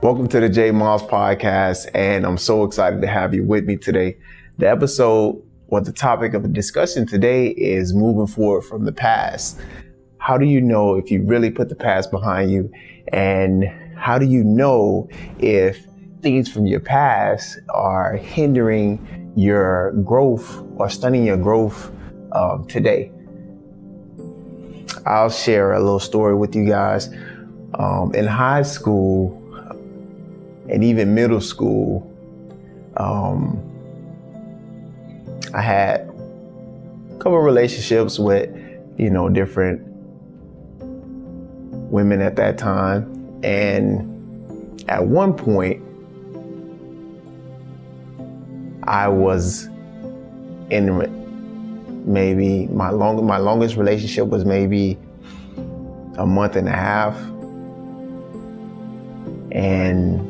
Welcome to the J Miles podcast, and I'm so excited to have you with me today. The topic of the discussion today is moving forward from the past. How do you know if you really put the past behind you? And how do you know if things from your past are hindering your growth or stunning your growth today? I'll share a little story with you guys. In high school, and even middle school, I had a couple of relationships with, different women at that time. And at one point, I was in maybe my longest relationship was maybe a month and a half. And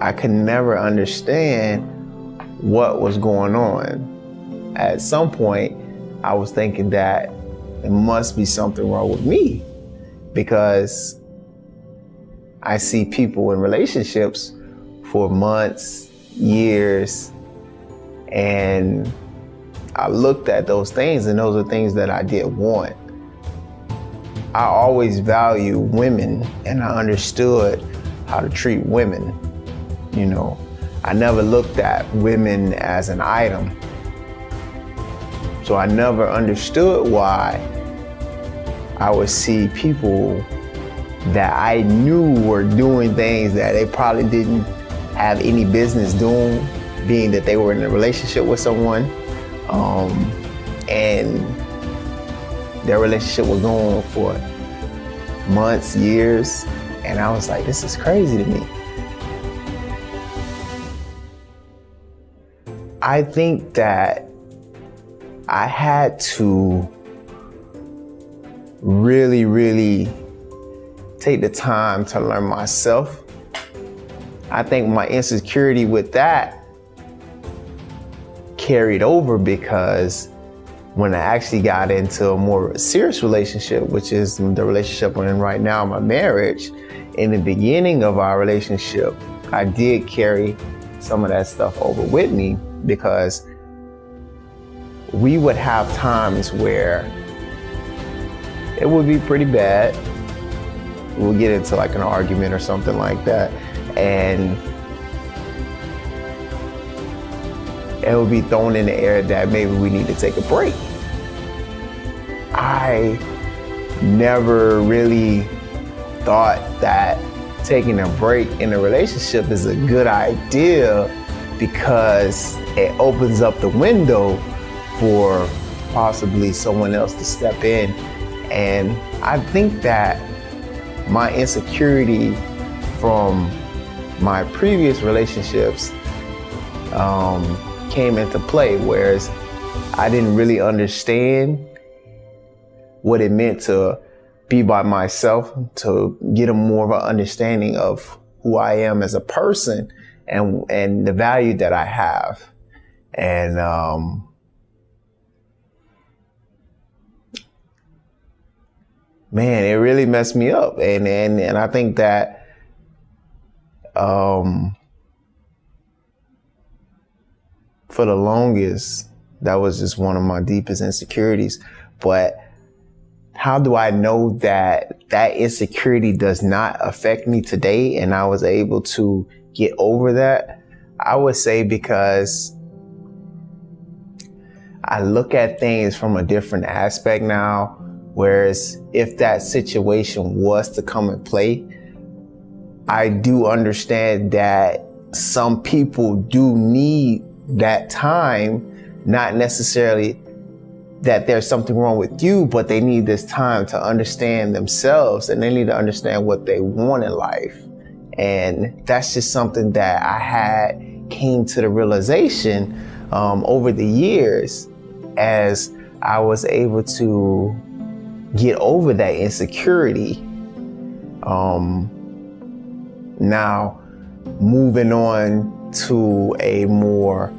I could never understand what was going on. At some point, I was thinking that there must be something wrong with me, because I see people in relationships for months, years, and I looked at those things, and those are things that I did want. I always value women, and I understood how to treat women. I never looked at women as an item. So I never understood why I would see people that I knew were doing things that they probably didn't have any business doing, being that they were in a relationship with someone, and their relationship was going on for months, years, and I was like, this is crazy to me. I think that I had to really take the time to learn myself. I think my insecurity with that carried over, because when I actually got into a more serious relationship, which is the relationship we're in right now, my marriage, in the beginning of our relationship, I did carry some of that stuff over with me, because we would have times where it would be pretty bad. We'll get into like an argument or something like that, and it would be thrown in the air that maybe we need to take a break. I never really thought that taking a break in a relationship is a good idea, because it opens up the window for possibly someone else to step in. And I think that my insecurity from my previous relationships came into play, whereas I didn't really understand what it meant to be by myself, to get a more of an understanding of who I am as a person and the value that I have. And man, it really messed me up. And I think that for the longest, that was just one of my deepest insecurities. But how do I know that that insecurity does not affect me today and I was able to get over that? I would say because I look at things from a different aspect now, whereas if that situation was to come and play, I do understand that some people do need that time, not necessarily that there's something wrong with you, but they need this time to understand themselves, and they need to understand what they want in life. And that's just something that I came to the realization over the years as I was able to get over that insecurity. Now moving on to a more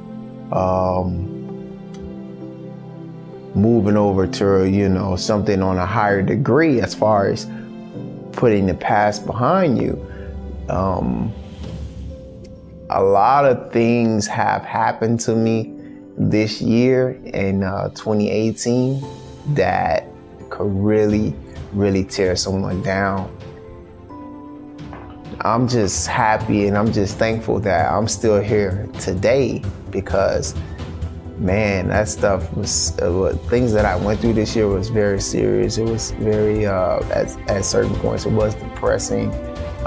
moving over to, something on a higher degree as far as putting the past behind you. A lot of things have happened to me this year in 2018 that could really, really tear someone down. I'm just happy and I'm just thankful that I'm still here today because, man, that stuff was, things that I went through this year was very serious. It was very, at certain points, it was depressing.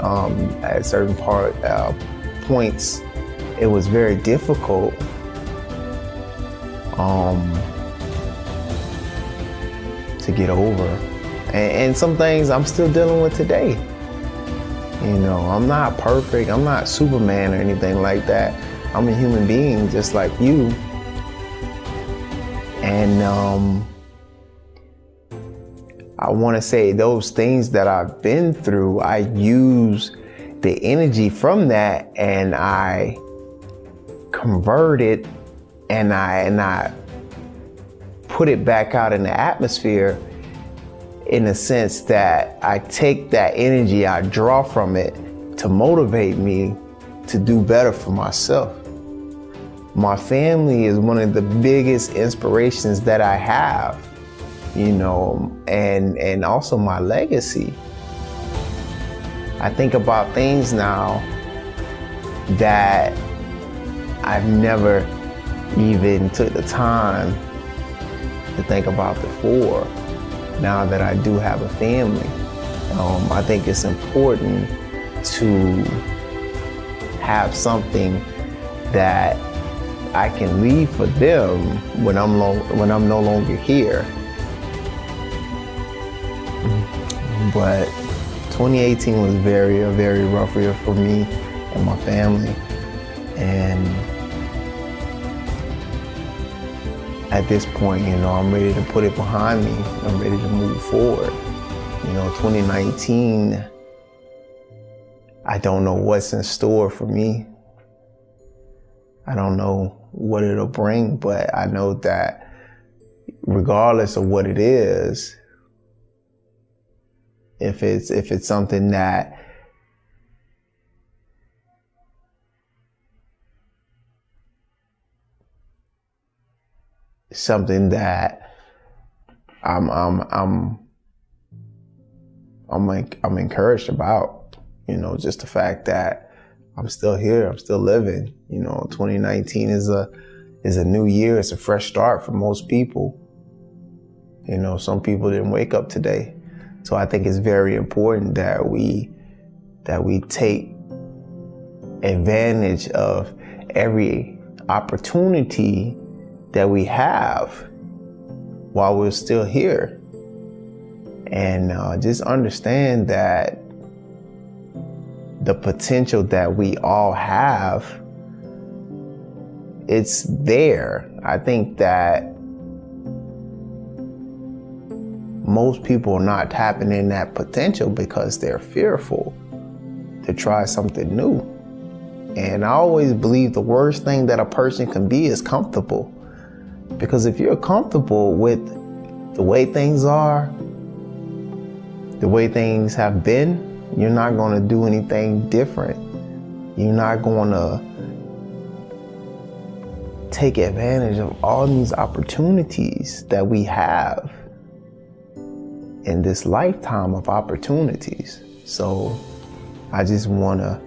At certain points, it was very difficult. To get over. And some things I'm still dealing with today. You know, I'm not perfect. I'm not Superman or anything like that. I'm a human being just like you. And I want to say those things that I've been through, I use the energy from that and I convert it and I put it back out in the atmosphere in the sense that I take that energy, I draw from it to motivate me to do better for myself. My family is one of the biggest inspirations that I have, you know, and also my legacy. I think about things now that I've never even took the time to think about before. Now that I do have a family, I think it's important to have something that I can leave for them when I'm no longer here. But 2018 was a very rough year for me and my family. And at this point, you know, I'm ready to put it behind me. I'm ready to move forward. You know, 2019, I don't know what's in store for me. I don't know what it'll bring, but I know that regardless of what it is, if it's something that I'm encouraged about, you know, just the fact that I'm still here, I'm still living. You know, 2019 is a new year, it's a fresh start for most people. You know, some people didn't wake up today. So I think it's very important that we take advantage of every opportunity that we have while we're still here. And just understand that the potential that we all have, it's there. I think that most people are not tapping in that potential because they're fearful to try something new. And I always believe the worst thing that a person can be is comfortable. Because if you're comfortable with the way things are, the way things have been, you're not going to do anything different. You're not going to take advantage of all these opportunities that we have in this lifetime of opportunities. So I just want to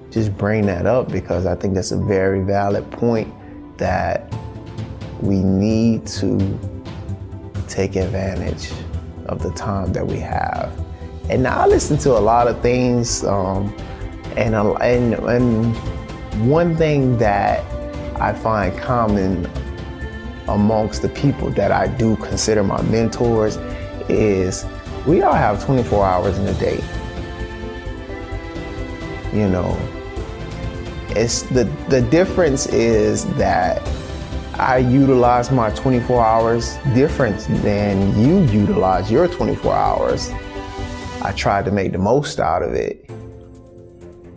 just bring that up because I think that's a very valid point that we need to take advantage of the time that we have. And now I listen to a lot of things, and one thing that I find common amongst the people that I do consider my mentors is we all have 24 hours in a day. You know, it's the difference is that I utilize my 24 hours different than you utilize your 24 hours. I try to make the most out of it.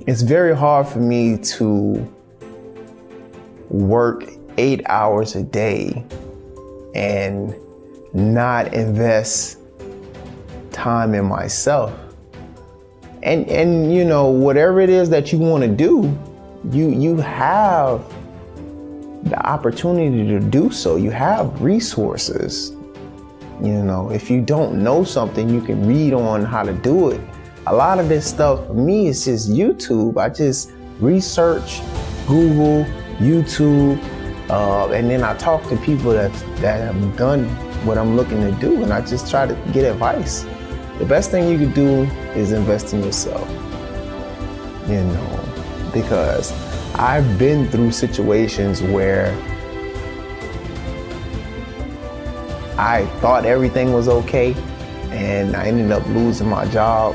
It's very hard for me to work 8 hours a day and not invest time in myself And you know, whatever it is that you want to do, you have the opportunity to do so. You have resources. You know, if you don't know something, you can read on how to do it. A lot of this stuff for me is just YouTube. I just research, Google, YouTube, and then I talk to people that have done what I'm looking to do, and I just try to get advice. The best thing you can do is invest in yourself, you know, because I've been through situations where I thought everything was okay, and I ended up losing my job.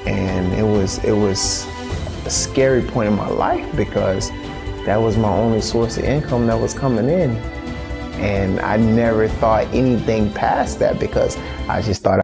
And it was a scary point in my life because that was my only source of income that was coming in. And I never thought anything past that because I just thought